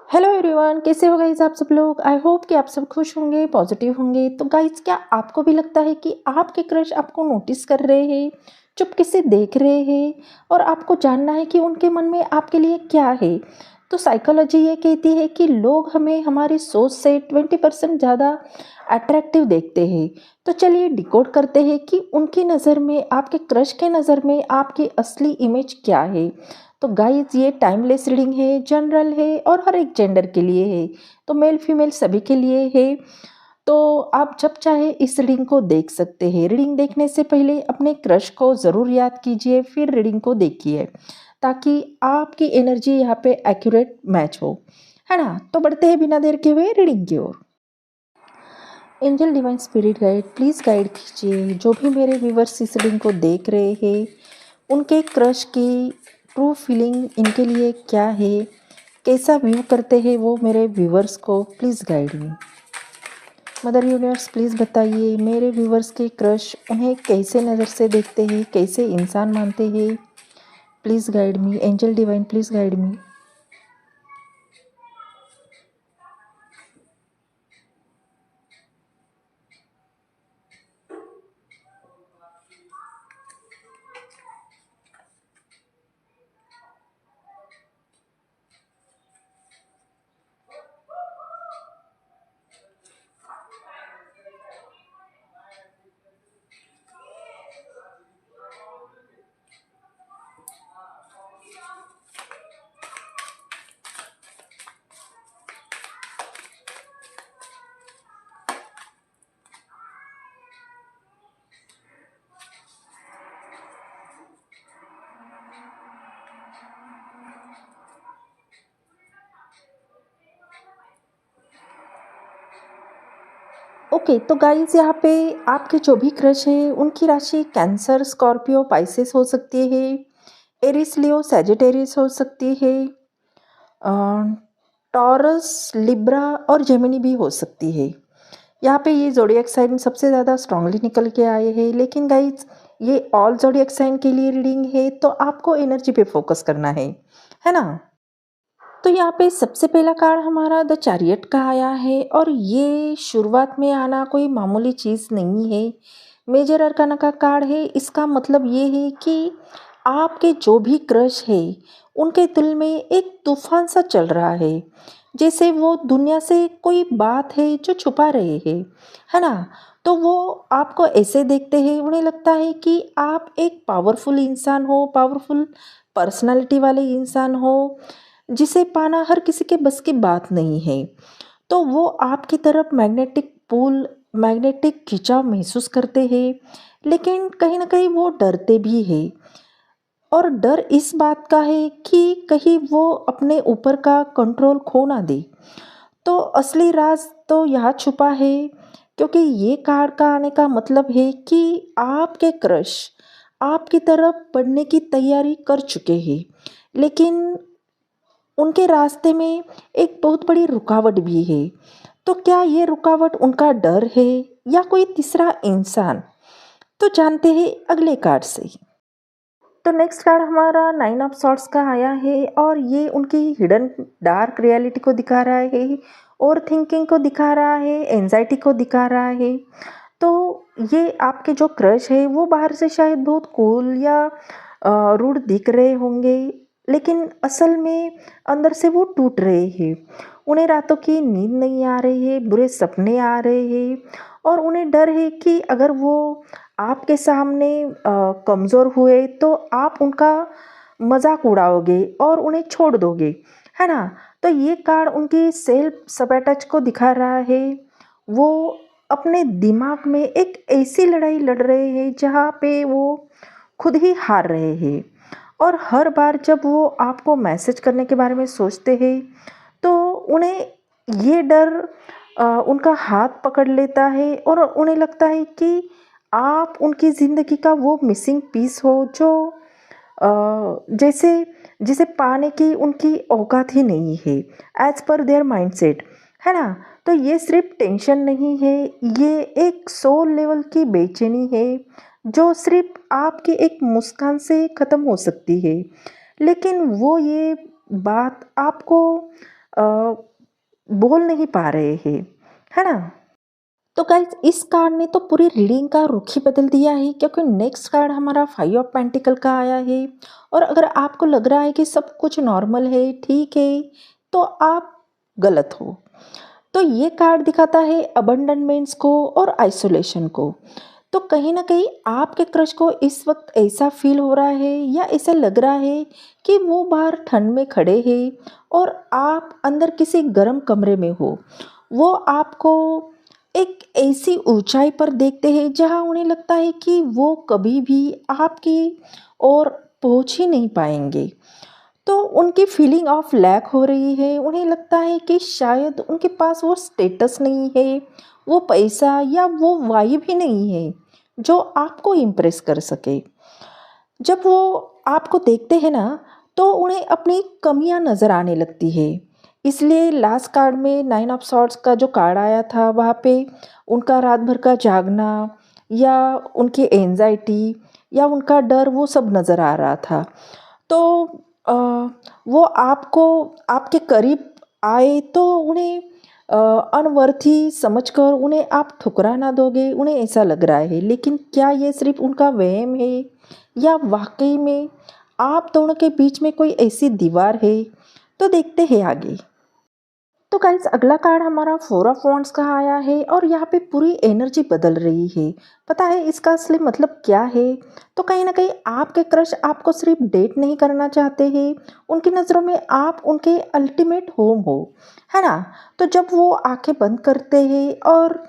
Hello everyone, कैसे हो guys आप सब लोग। आई होप कि आप सब खुश होंगे, पॉजिटिव होंगे। तो गाइज, क्या आपको भी लगता है कि आपके क्रश आपको नोटिस कर रहे हैं, चुपके से देख रहे हैं और आपको जानना है कि उनके मन में आपके लिए क्या है। तो साइकोलॉजी ये कहती है कि लोग हमें हमारी सोच से 20% ज़्यादा अट्रैक्टिव देखते हैं। तो चलिए डिकोड करते हैं कि उनकी नज़र में, आपके क्रश के नज़र में आपकी असली इमेज क्या है। तो गाइज, ये टाइमलेस रीडिंग है, जनरल है और हर एक जेंडर के लिए है। तो मेल फीमेल सभी के लिए है। तो आप जब चाहे इस रीडिंग को देख सकते हैं। रीडिंग देखने से पहले अपने क्रश को ज़रूर याद कीजिए, फिर रीडिंग को देखिए, ताकि आपकी एनर्जी यहाँ पे एक्यूरेट मैच हो, है ना। तो बढ़ते हैं बिना देर के हुए रीडिंग की ओर। Angel divine spirit guide, please guide कीजिए जो भी मेरे व्यूवर्स इस रीडिंग को देख रहे हैं, उनके क्रश की ट्रू फीलिंग इनके लिए क्या है, कैसा व्यू करते हैं वो मेरे व्यूवर्स को। Please guide me. Mother universe, please बताइए मेरे व्यूवर्स के क्रश उन्हें कैसे नज़र से देखते हैं, कैसे इंसान मानते हैं। Please guide me angel divine, please guide me. Okay, तो गाइज यहाँ पे आपके जो भी क्रश है उनकी राशि कैंसर, स्कॉर्पियो, पाइसेस हो सकती है, एरिस, लियो, सैजिटेरियस हो सकती है, टॉरस, लिब्रा और जेमिनी भी हो सकती है। यहाँ पे ये ज़ोडिएक साइन सबसे ज़्यादा स्ट्रांगली निकल के आए हैं। लेकिन गाइज, ये ऑल ज़ोडिएक साइन के लिए रीडिंग है, तो आपको एनर्जी पे फोकस करना है ना। तो यहाँ पे सबसे पहला कार्ड हमारा द चैरियट का आया है और ये शुरुआत में आना कोई मामूली चीज़ नहीं है। मेजर अरकाना का कार्ड है। इसका मतलब ये है कि आपके जो भी क्रश है उनके दिल में एक तूफान सा चल रहा है, जैसे वो दुनिया से कोई बात है जो छुपा रहे हैं, है ना। तो वो आपको ऐसे देखते हैं, उन्हें लगता है कि आप एक पावरफुल इंसान हो, पावरफुल पर्सनालिटी वाले इंसान हो, जिसे पाना हर किसी के बस की बात नहीं है। तो वो आपकी तरफ मैग्नेटिक पुल, मैग्नेटिक खिंचाव महसूस करते हैं, लेकिन कहीं ना कहीं वो डरते भी हैं। और डर इस बात का है कि कहीं वो अपने ऊपर का कंट्रोल खो ना दे। तो असली राज तो यहाँ छुपा है, क्योंकि ये कार्ड का आने का मतलब है कि आपके क्रश आपकी तरफ बढ़ने की तैयारी कर चुके हैं, लेकिन उनके रास्ते में एक बहुत बड़ी रुकावट भी है। तो क्या ये रुकावट उनका डर है या कोई तीसरा इंसान? तो जानते हैं अगले कार्ड से। तो नेक्स्ट कार्ड हमारा 9 ऑफ सॉर्ट्स का आया है और ये उनकी हिडन डार्क रियलिटी को दिखा रहा है, और थिंकिंग को दिखा रहा है, एंजाइटी को दिखा रहा है। तो ये आपके जो क्रश है वो बाहर से शायद बहुत कूल या रूड दिख रहे होंगे, लेकिन असल में अंदर से वो टूट रहे हैं। उन्हें रातों की नींद नहीं आ रही है, बुरे सपने आ रहे हैं, और उन्हें डर है कि अगर वो आपके सामने कमज़ोर हुए तो आप उनका मजाक उड़ाओगे और उन्हें छोड़ दोगे, है ना। तो ये कार्ड उनकी सेल्फ सबैटच को दिखा रहा है। वो अपने दिमाग में एक ऐसी लड़ाई लड़ रहे हैं जहाँ पे वो खुद ही हार रहे हैं, और हर बार जब वो आपको मैसेज करने के बारे में सोचते हैं तो उन्हें ये डर उनका हाथ पकड़ लेता है, और उन्हें लगता है कि आप उनकी ज़िंदगी का वो मिसिंग पीस हो जो जैसे जिसे पाने की उनकी औकात ही नहीं है, एज पर देयर माइंडसेट, है ना। तो ये सिर्फ टेंशन नहीं है, ये एक सोल लेवल की बेचैनी है जो सिर्फ आपकी एक मुस्कान से ख़त्म हो सकती है। लेकिन वो ये बात आपको अ, बोल नहीं पा रहे हैं, है ना? तो गाइज इस कार्ड ने तो पूरी रीडिंग का रुख ही बदल दिया है, क्योंकि नेक्स्ट कार्ड हमारा 5 ऑफ पेंटिकल का आया है। और अगर आपको लग रहा है कि सब कुछ नॉर्मल है, ठीक है, तो आप गलत हो। तो ये कार्ड दिखाता है अबंडनमेंट्स को और आइसोलेशन को। तो कहीं ना कहीं आपके क्रश को इस वक्त ऐसा फील हो रहा है या ऐसा लग रहा है कि वो बाहर ठंड में खड़े हैं और आप अंदर किसी गर्म कमरे में हो। वो आपको एक ऐसी ऊंचाई पर देखते हैं जहां उन्हें लगता है कि वो कभी भी आपकी ओर पहुंच ही नहीं पाएंगे। तो उनकी फीलिंग ऑफ लैक हो रही है, उन्हें लगता है कि शायद उनके पास वो स्टेटस नहीं है, वो पैसा या वो वाइब ही नहीं है जो आपको इम्प्रेस कर सके। जब वो आपको देखते हैं ना, तो उन्हें अपनी कमियां नज़र आने लगती है। इसलिए लास्ट कार्ड में 9 ऑफ सॉर्ड्स का जो कार्ड आया था, वहाँ पे उनका रात भर का जागना या उनकी एंजाइटी या उनका डर, वो सब नज़र आ रहा था। तो अ, वो आपको आपके करीब आए तो उन्हें अनवर्थी समझकर उन्हें आप ठुकरा ना दोगे, उन्हें ऐसा लग रहा है। लेकिन क्या ये सिर्फ उनका वहम है या वाकई में आप दोनों के बीच में कोई ऐसी दीवार है? तो देखते हैं आगे। तो गाइस अगला कार्ड हमारा 4 ऑफ वॉन्ड्स का आया है और यहाँ पे पूरी एनर्जी बदल रही है। पता है इसका असली मतलब क्या है? तो कहीं ना कहीं आपके क्रश आपको सिर्फ डेट नहीं करना चाहते हैं, उनकी नज़रों में आप उनके अल्टीमेट होम हो, है ना? तो जब वो आंखें बंद करते हैं और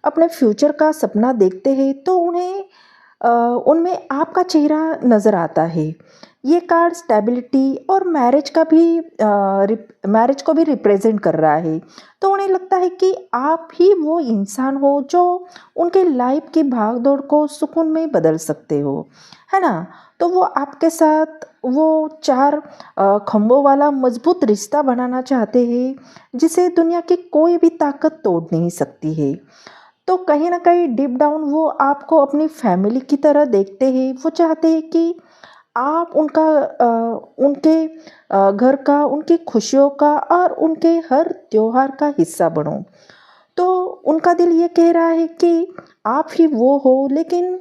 अपने फ्यूचर का सपना देखते हैं, तो उन्हें उनमें आपका चेहरा नज़र आता है। ये कार्ड स्टेबिलिटी और मैरिज को भी रिप्रेजेंट कर रहा है। तो उन्हें लगता है कि आप ही वो इंसान हो जो उनके लाइफ की भाग दौड़ को सुकून में बदल सकते हो, है ना? तो वो आपके साथ वो 4 खम्भों वाला मजबूत रिश्ता बनाना चाहते हैं, जिसे दुनिया की कोई भी ताकत तोड़ नहीं सकती है। तो कहीं ना कहीं डीप डाउन वो आपको अपनी फैमिली की तरह देखते हैं। वो चाहते हैं कि आप उनके घर का, उनकी खुशियों का और उनके हर त्योहार का हिस्सा बनो। तो उनका दिल ये कह रहा है कि आप ही वो हो, लेकिन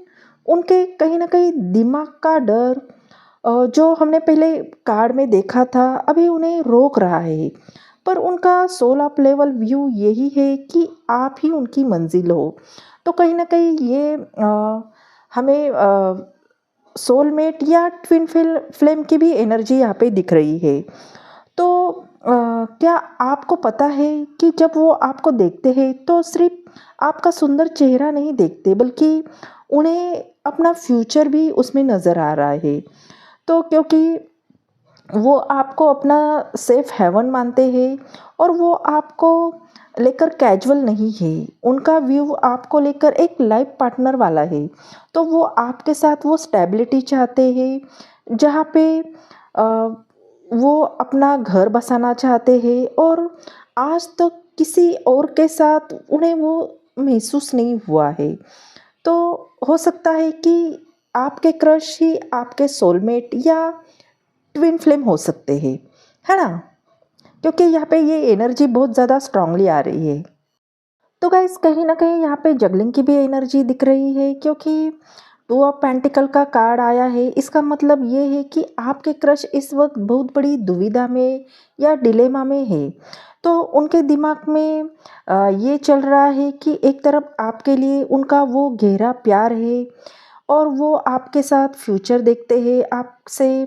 उनके कहीं ना कहीं दिमाग का डर, जो हमने पहले कार्ड में देखा था, अभी उन्हें रोक रहा है। पर उनका सोल अप लेवल व्यू यही है कि आप ही उनकी मंजिल हो। तो कहीं ना कहीं ये हमें सोलमेट या ट्विन फ्लेम की भी एनर्जी यहाँ पे दिख रही है। तो क्या आपको पता है कि जब वो आपको देखते हैं तो सिर्फ आपका सुंदर चेहरा नहीं देखते, बल्कि उन्हें अपना फ्यूचर भी उसमें नज़र आ रहा है। तो क्योंकि वो आपको अपना सेफ हेवन मानते हैं और वो आपको लेकर कैजुअल नहीं है, उनका व्यू आपको लेकर एक लाइफ पार्टनर वाला है। तो वो आपके साथ वो स्टेबिलिटी चाहते हैं, जहाँ पे अ, वो अपना घर बसाना चाहते हैं और आज तक किसी और के साथ उन्हें वो महसूस नहीं हुआ है। तो हो सकता है कि आपके क्रश ही आपके सोलमेट या ट्विन फ्लेम हो सकते हैं, है ना? क्योंकि यहाँ पे ये एनर्जी बहुत ज़्यादा स्ट्रांगली आ रही है। तो गाइस कहीं ना कहीं यहाँ पे जगलिंग की भी एनर्जी दिख रही है, क्योंकि 2 ऑफ पेंटिकल का कार्ड आया है। इसका मतलब ये है कि आपके क्रश इस वक्त बहुत बड़ी दुविधा में या डिलेमा में है। तो उनके दिमाग में ये चल रहा है कि एक तरफ आपके लिए उनका वो गहरा प्यार है और वो आपके साथ फ्यूचर देखते हैं,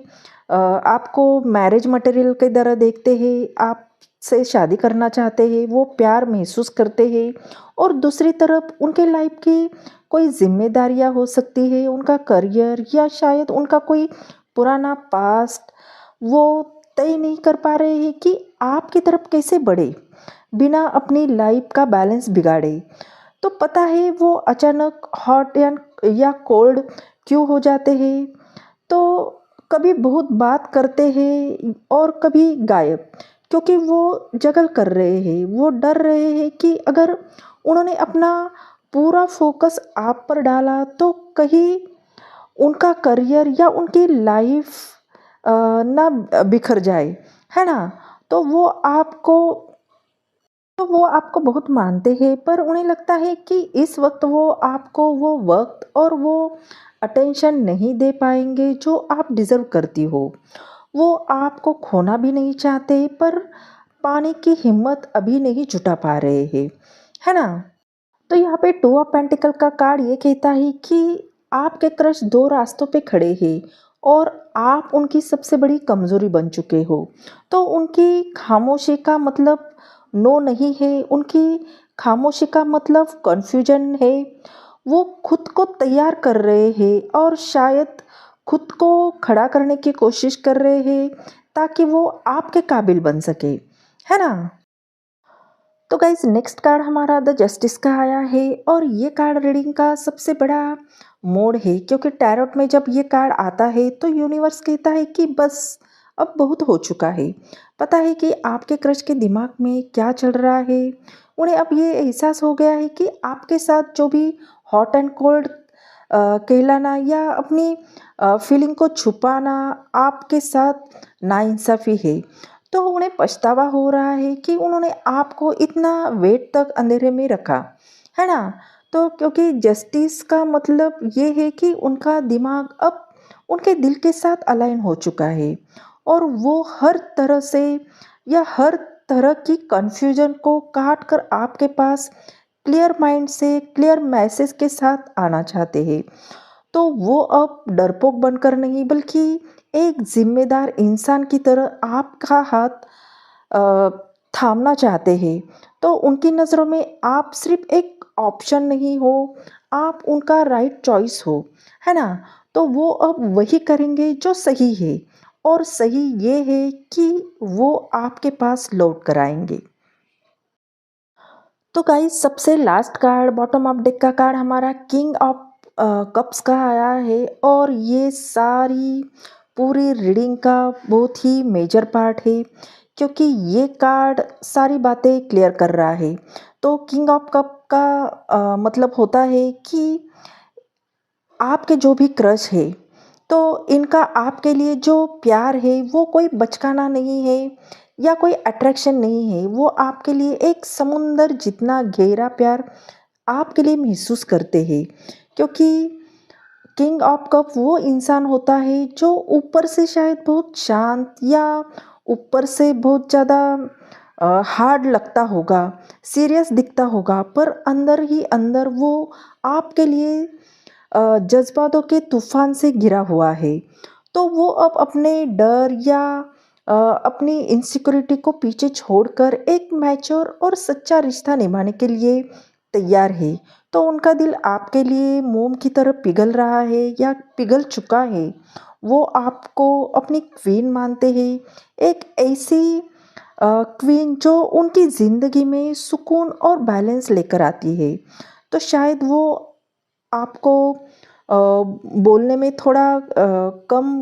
आपको मैरिज मटेरियल की तरह देखते हैं, आपसे शादी करना चाहते हैं, वो प्यार महसूस करते हैं। और दूसरी तरफ उनके लाइफ की कोई जिम्मेदारियां हो सकती है, उनका करियर या शायद उनका कोई पुराना पास्ट, वो तय नहीं कर पा रहे हैं कि आपकी तरफ कैसे बढ़े बिना अपनी लाइफ का बैलेंस बिगाड़े। तो पता है वो अचानक हॉट या कोल्ड क्यों हो जाते हैं? तो कभी बहुत बात करते हैं और कभी गायब, क्योंकि वो जगल कर रहे हैं, वो डर रहे हैं कि अगर उन्होंने अपना पूरा फोकस आप पर डाला तो कहीं उनका करियर या उनकी लाइफ ना बिखर जाए, है ना? तो वो आपको बहुत मानते हैं, पर उन्हें लगता है कि इस वक्त वो आपको वो वक्त और वो अटेंशन नहीं दे पाएंगे जो आप डिज़र्व करती हो। वो आपको खोना भी नहीं चाहते, पर पाने की हिम्मत अभी नहीं जुटा पा रहे हैं, है ना? तो यहाँ पे टू ऑफ पेंटिकल का कार्ड ये कहता है कि आपके क्रश दो रास्तों पे खड़े हैं और आप उनकी सबसे बड़ी कमजोरी बन चुके हो। तो उनकी खामोशी का मतलब नो नहीं है, उनकी खामोशी का मतलब कन्फ्यूजन है। वो खुद को तैयार कर रहे हैं और शायद खुद को खड़ा करने की कोशिश कर रहे हैं ताकि वो आपके काबिल बन सके, है ना? तो गाइज नेक्स्ट कार्ड हमारा द जस्टिस का आया है और ये कार्ड रीडिंग का सबसे बड़ा मोड़ है, क्योंकि टैरोट में जब ये कार्ड आता है तो यूनिवर्स कहता है कि बस अब बहुत हो चुका है। पता है कि आपके क्रश के दिमाग में क्या चल रहा है। उन्हें अब ये एहसास हो गया है कि आपके साथ जो भी हॉट एंड कोल्ड कहलाना या अपनी फीलिंग को छुपाना आपके साथ नाइंसाफ़ी है। तो उन्हें पछतावा हो रहा है कि उन्होंने आपको इतना वेट तक अंधेरे में रखा, है ना? तो क्योंकि जस्टिस का मतलब ये है कि उनका दिमाग अब उनके दिल के साथ अलाइन हो चुका है और वो हर तरह से या हर तरह की कन्फ्यूजन को काट कर आपके पास क्लियर माइंड से क्लियर मैसेज के साथ आना चाहते हैं। तो वो अब डरपोक बनकर नहीं, बल्कि एक जिम्मेदार इंसान की तरह आपका हाथ अ, थामना चाहते हैं। तो उनकी नज़रों में आप सिर्फ एक ऑप्शन नहीं हो, आप उनका राइट चॉइस हो, है ना? तो वो अब वही करेंगे जो सही है, और सही ये है कि वो आपके पास लौट कर आएंगे। तो गाइस सबसे last card bottom of deck का कार्ड हमारा किंग ऑफ कप्स का आया है और ये सारी पूरी रीडिंग का बहुत ही मेजर पार्ट है, क्योंकि ये कार्ड सारी बातें क्लियर कर रहा है। तो किंग ऑफ कप का मतलब होता है कि आपके जो भी क्रश है, तो इनका आपके लिए जो प्यार है वो कोई बचकाना नहीं है या कोई अट्रैक्शन नहीं है। वो आपके लिए एक समुंदर जितना गहरा प्यार आपके लिए महसूस करते हैं, क्योंकि किंग ऑफ कप वो इंसान होता है जो ऊपर से शायद बहुत शांत या ऊपर से बहुत ज़्यादा हार्ड लगता होगा, सीरियस दिखता होगा, पर अंदर ही अंदर वो आपके लिए जज्बातों के तूफान से घिरा हुआ है। तो वो अब अपने डर या अपनी इनसिक्योरिटी को पीछे छोड़कर एक मैच्योर और सच्चा रिश्ता निभाने के लिए तैयार है। तो उनका दिल आपके लिए मोम की तरह पिघल रहा है या पिघल चुका है। वो आपको अपनी क्वीन मानते हैं, एक ऐसी क्वीन जो उनकी ज़िंदगी में सुकून और बैलेंस लेकर आती है। तो शायद वो आपको बोलने में थोड़ा कम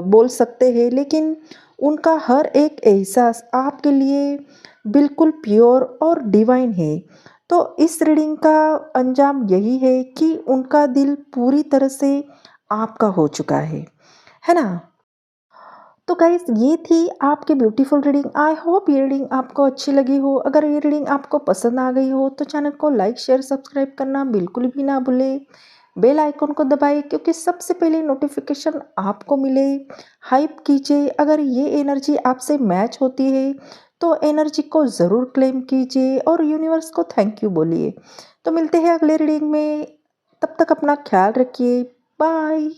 बोल सकते हैं, लेकिन उनका हर एक एहसास आपके लिए बिल्कुल प्योर और डिवाइन है। तो इस रीडिंग का अंजाम यही है कि उनका दिल पूरी तरह से आपका हो चुका है ना? तो गाइस ये थी आपकी ब्यूटीफुल रीडिंग। आई होप ये रीडिंग आपको अच्छी लगी हो। अगर ये रीडिंग आपको पसंद आ गई हो तो चैनल को लाइक शेयर सब्सक्राइब करना बिल्कुल भी ना भूलें। बेल आइकन को दबाएं क्योंकि सबसे पहले नोटिफिकेशन आपको मिले। हाइप कीजिए, अगर ये एनर्जी आपसे मैच होती है तो एनर्जी को ज़रूर क्लेम कीजिए और यूनिवर्स को थैंक यू बोलिए। तो मिलते हैं अगले रीडिंग में, तब तक अपना ख्याल रखिए। बाय।